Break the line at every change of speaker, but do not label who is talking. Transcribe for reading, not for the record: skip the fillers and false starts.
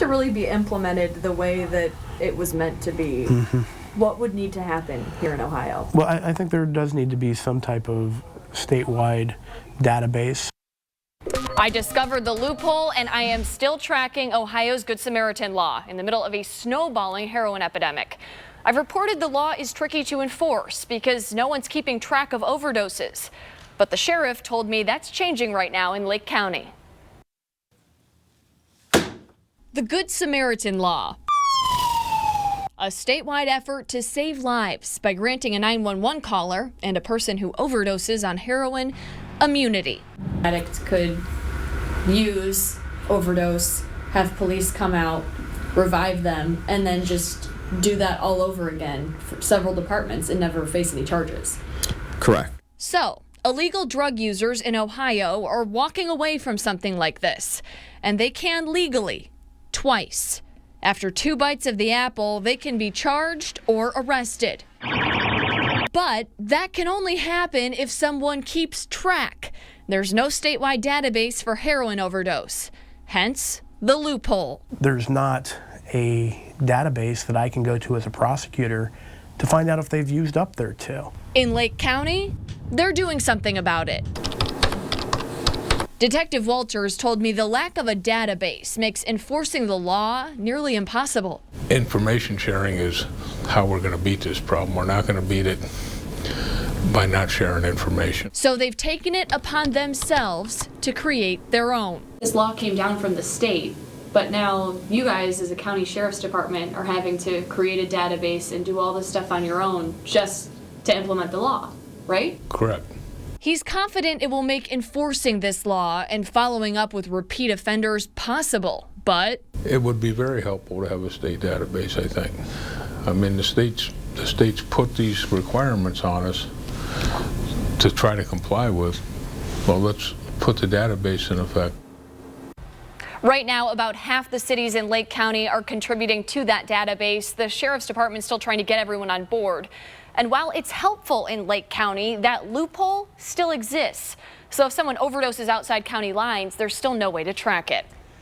really be implemented the way that it was meant to be, what would need to happen here in Ohio?
Well, I think there does need to be some type of statewide database.
I discovered the loophole, and I am still tracking Ohio's Good Samaritan law in the middle of a snowballing heroin epidemic. I've reported the law is tricky to enforce because no one's keeping track of overdoses. But the sheriff told me that's changing right now in Lake County. The Good Samaritan law. A statewide effort to save lives by granting a 911 caller and a person who overdoses on heroin immunity.
Addicts could use, overdose, have police come out, revive them, and then just do that all over again for several departments and never face any charges.
Correct.
So, illegal drug users in Ohio are walking away from something like this, and they can legally, twice. After 2 bites of the apple, they can be charged or arrested. But that can only happen if someone keeps track. There's no statewide database for heroin overdose, hence the loophole.
There's not a database that I can go to as a prosecutor to find out if they've used up their two.
In Lake County, they're doing something about it. Detective Walters told me the lack of a database makes enforcing the law nearly impossible.
Information sharing is how we're going to beat this problem. We're not going to beat it by not sharing information.
So they've taken it upon themselves to create their own.
This law came down from the state, but now you guys as a county sheriff's department are having to create a database and do all this stuff on your own just to implement the law, right?
Correct.
He's confident it will make enforcing this law and following up with repeat offenders possible, but
it would be very helpful to have a state database, I think. I mean, the states put these requirements on us to try to comply with. Well, let's put the database in effect.
Right now, about half the cities in Lake County are contributing to that database. The sheriff's department is still trying to get everyone on board. And while it's helpful in Lake County, that loophole still exists. So if someone overdoses outside county lines, there's still no way to track it.